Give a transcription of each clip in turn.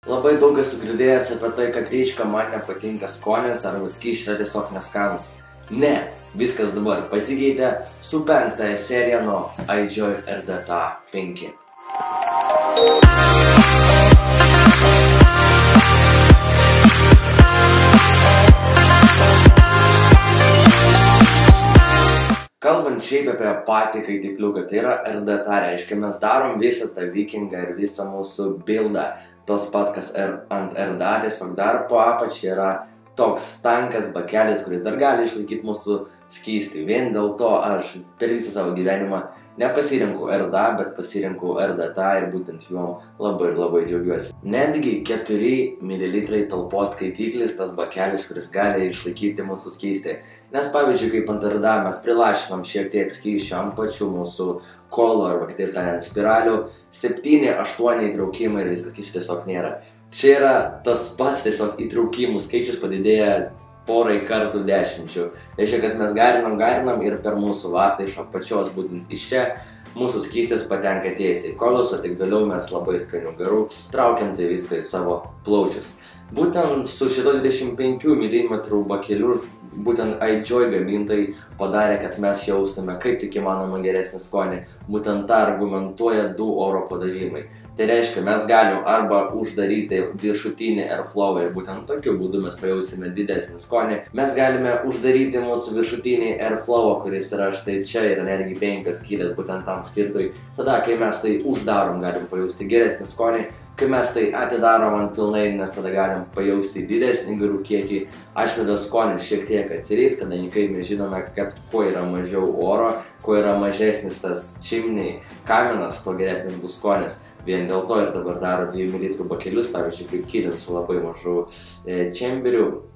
Labai daug esu girdėjęs apie tai, kad ryčka man nepatinka skonis arba skysčiai yra tiesiog neskanus. Ne, viskas dabar pasikeitė su 5. serija nuo iJoy RDTA 5. Kalbant šiaip apie patį kaitikliuką, tai yra RDTA, reiškia mes darom visą tą vikingą ir visą mūsų bildą. Tas pats, kas ant RDTA, tiesiog dar po apačiai yra toks tankas bakelis, kuris dar gali išlaikyti mūsų skystį. Vien dėl to aš per visą savo gyvenimą nepasirinku RDTA, bet pasirinku RDTA ir būtent juom labai džiaugiuosi. Netgi 4 ml talpos skaitiklis, tas bakelis, kuris gali išlaikyti mūsų skystį. Nes pavyzdžiui, kaip ant RDTA mes prilašinam šiek tiek skysčio ant pačių mūsų kolų arba kitaip tariant spiralių, 7-8 įtraukimai ir viskas, skysčio tiesiog nėra. Čia yra tas pats tiesiog įtraukimų skaičius padidėja porai kartų 10. Reiškia, kad mes garinam ir per mūsų vatą iš apačios, būtent iš čia, mūsų skystis patenka tiesiai kolose, tik vėliau mes labai skanių garų traukiam tai viską į savo plaučius. Būtent su šito 25 mm bakeliu, būtent iJoy gamintojai padarė, kad mes jaustume kaip tik įmanoma geresnį skonį. Būtent tą argumentuoja 2 oro padavimai. Tai reiškia, mes galim arba uždaryti viršutinį airflow ir būtent tokiu būdu mes pajausime didesnį skonį. Mes galime uždaryti mūsų viršutinį airflow, kuris yra štai čia ir netgi 5 skylės būtent tam skirtui. Tada, kai mes tai uždarom, galim pajausti geresnį skonį. Kai mes tai atidarom ant pilnai, nes tada galim pajausti didesnį garų kiekį. Aišku, tas skonis šiek tiek atsireis, kadangi kai mes žinome, kad kuo yra mažiau oro, kuo yra mažesnis tas čimniai kaminas, tuo geresnis bus skonis. Vien dėl to ir dabar daro 2 ml bakelius, pavyzdžiui, kaip kilint su labai mažu čemberiu.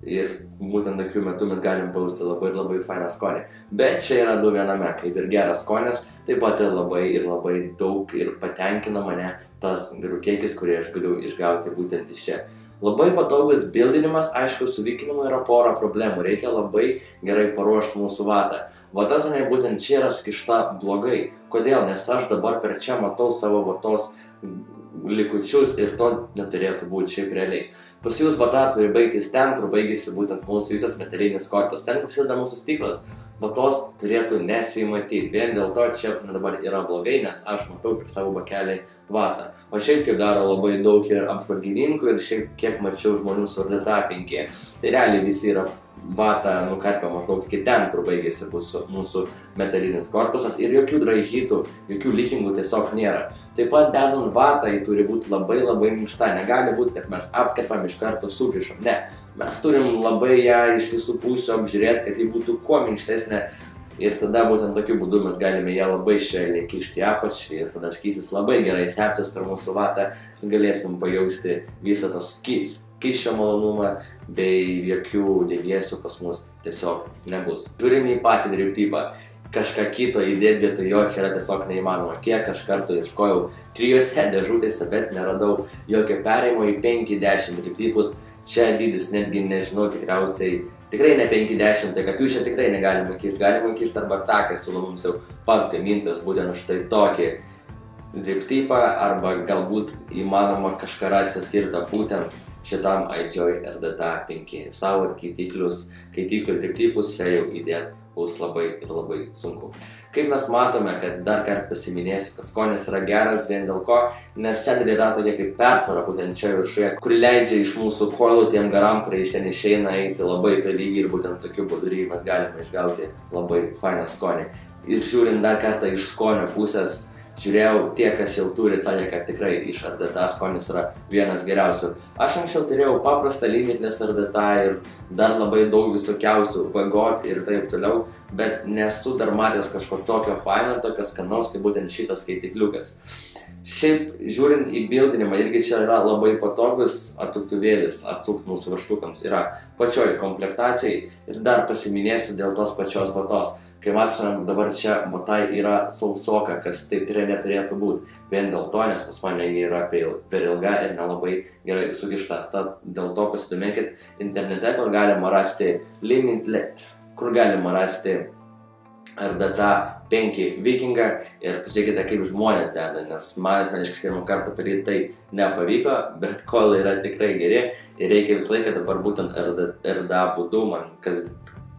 Ir būtent tokiu metu mes galim pajausti labai fainą skonį. Bet čia yra 2 viename, kaip ir geras skonis, taip pat ir labai daug ir patenkina mane tas garų kiekis, kurį aš galiu išgauti būtent iš čia. Labai patogus bildinimas, aišku, su vikinimu yra pora problemų, reikia labai gerai paruošti mūsų vatą. Vatas būtent čia yra sukišta blogai. Kodėl? Nes aš dabar per čia matau savo vatos likučius ir to neturėtų būti šiaip realiai. Pas jūs vata turi baigtis ten, kur baigėsi būtent mūsų visas metalinis kortas. Ten, kur prasideda mūsų stiklas, vatos turėtų nesimatyti. Vien dėl to čia dabar yra blogai, nes aš matau per savo bakelį vatą. O šiaip kaip daro labai daug ir apžvalgininkų ir šiaip kiek mačiau žmonių su RDTA 5. Tai realiai visi yra vatą nukarpę maždaug iki ten, kur baigėsi mūsų metalinis korpusas ir jokių draižytų, jokių likingų tiesiog nėra. Taip pat dedant vatą, ji turi būti labai minkšta. Negali būti, kad mes apkerpam iš karto sukrišam. Ne, mes turim labai ją iš visų pusių apžiūrėti, kad ji būtų kuo minkštesnė. Ir tada būtent tokiu būdu mes galime ją labai švelniai kišti apačią ir tada skystis labai gerai sepsis per mūsų vatą. Galėsim pajausti visą tą skysčio malonumą bei jokių degėsių pas mus tiesiog nebus. Turim į patį driptipą. Kažką kito įdėti vietoj jos yra tiesiog neįmanoma. Kiek aš kartų ieškojau 3 dėžutėse, bet neradau jokio perėjimo į 5-10 driptipus. Čia dydis netgi nežinau tikriausiai. Tikrai ne 50, tai kad jūs čia tikrai negalima kirsti. Galima kirsti arba tą, kai siūlo mums jau pats gamintojas, būtent štai tokį driptipą, arba galbūt įmanoma kažką rasti skirtą būtent šitam iJoy RDTA 5. Savo kaitiklių driptipus čia jau įdėti bus labai sunku. Kaip mes matome, kad dar kartą pasiminėsiu, kad skonis yra geras vien dėl ko, nes ten yra tokia kaip pertvara būtent čia viršuje, kuri leidžia iš mūsų kolų tiem garam, kurie iš ten išeina eiti labai tolygiai ir būtent tokiu būdu mes galime išgauti labai fainą skonį. Ir žiūrint dar kartą iš skonio pusės, žiūrėjau, tie, kas jau turi, sakė, kad tikrai iš RDTA skonis yra vienas geriausių. Aš anksčiau turėjau paprastą limitless RDTA ir dar labai daug visokiausių vagot ir taip toliau, bet nesu dar matęs kažko tokio faino, tokio skanaus, kaip būtent šitas skaitikliukas. Šiaip, žiūrint į bildinimą, irgi čia yra labai patogus atsuktuvėlis, atsukt mūsų varžtukams yra pačioj komplektacijai ir dar pasiminėsiu dėl tos pačios vatos. Kai matome, dabar čia vata yra sausoka, kas taip neturėtų būti. Vien dėl to, nes pas mane jį yra per ilga ir nelabai gerai sukišta. Tad dėl to pasidomėkit internete, kur galima rasti RDTA 5 vikingą ir pažiūrėkite, kaip žmonės deda, nes man asmeniškai pirmą kartą padaryti tai nepavyko, bet kol yra tikrai geri ir reikia visą laiką dabar būtent RDA būdu man kas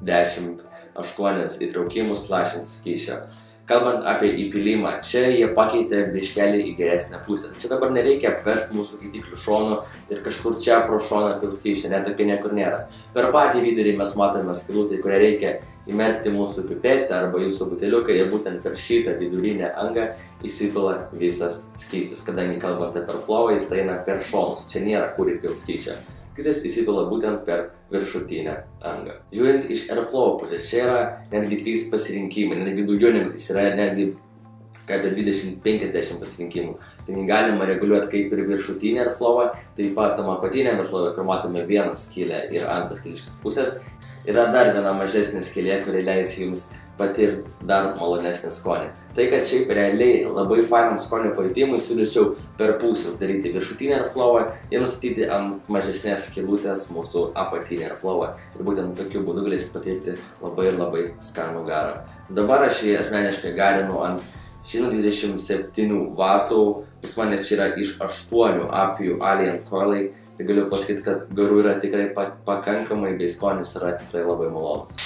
10-8 įtraukimus lašint skysčio. Kalbant apie įpilimą, čia jie pakeitė biškelį į geresnę pusę. Čia dabar nereikia apversti mūsų kaitiklių šonų ir kažkur čia pro šoną pils skysčio, net apie niekur nėra. Per patį vidurį mes matome skylutę, kurią reikia įmesti mūsų pipetę arba jūsų buteliuką ir būtent per šitą vidurinę angą įsipila visas skystis, kadangi kalbant apie flową, jis eina per šonus, čia nėra kur įpilti skysčio. Skystis įsipila būtent per viršutinę angą. Žiūrint iš Airflow pusės, čia yra netgi 3 pasirinkimai, netgi daugiau negu čia yra netgi apie 20-50 pasirinkimų. Tai galima reguliuoti kaip ir viršutinę Airflową, taip pat tam apatinę Airflową, kur matome vieną skylę ir antras skylė iš pusės. Yra dar viena mažesnė skylė, kuri leis jums patirti dar malonesnį skonį. Tai, kad šiaip realiai labai fainam skonio pajūtimui siūlyčiau per pusę daryti viršutinę Airflową ir nustatyti ant mažesnės skylutės mūsų apatinę Airflową. Ir būtent tokiu būdu galėsite patirti labai skanų garą. Dabar aš jį asmeniškai garinu ant 127 vatų, pas manęs čia yra iš 8 apvijų Alien Coilai. Tai galiu pasakyti, kad garų yra tikrai pakankamai, bei skonis yra tikrai labai malonus.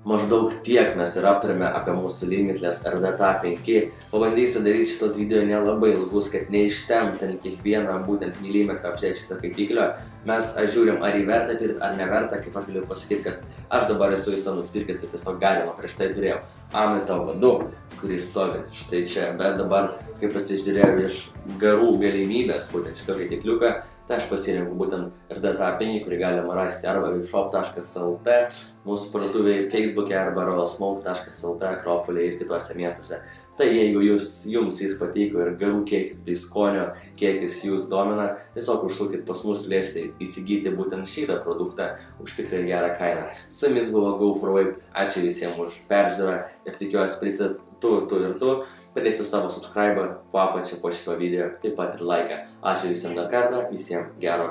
Maždaug tiek mes ir aptarėme apie mūsų Limitless RDA 5. Pabandysiu daryti šitos video nelabai ilgus, kad neištempt kiekvieną būtent milimetrą apžiūrėti šitą kaitiklio. Mes žiūrim, ar jį verta pirkti, ar neverta, kaip aš galiu pasakyti, kad aš dabar esu visą nusipirkęs ir tiesiog galima, prieš tai turėjau Amitabh 2, kuris stovi štai čia, bet dabar, kai pasižiūrėjau iš garų galimybės būtent šito kaitikliuką, tai aš pasirinku būtent RDA 5, kurį galima rasti arba webshop.lt, mūsų parduotuvėje Facebook'e arba royalsmoke.lt, Akropolyje ir kituose miestuose. Tai jeigu jums jis patiko ir garų kiekis bei skonio kiekis jūs domina, tiesiog užsukit pas mus, galėsite įsigyti būtent šitą produktą už tikrai gerą kainą. Su jumis buvo GoForWave, ačiū visiems už peržiūrą ir tikiuosi pritsit tu ir tu. Padėsiu savo subscribe po apačią po šito video, taip pat ir laiką. Ačiū visiems dar kartą, visiems gero.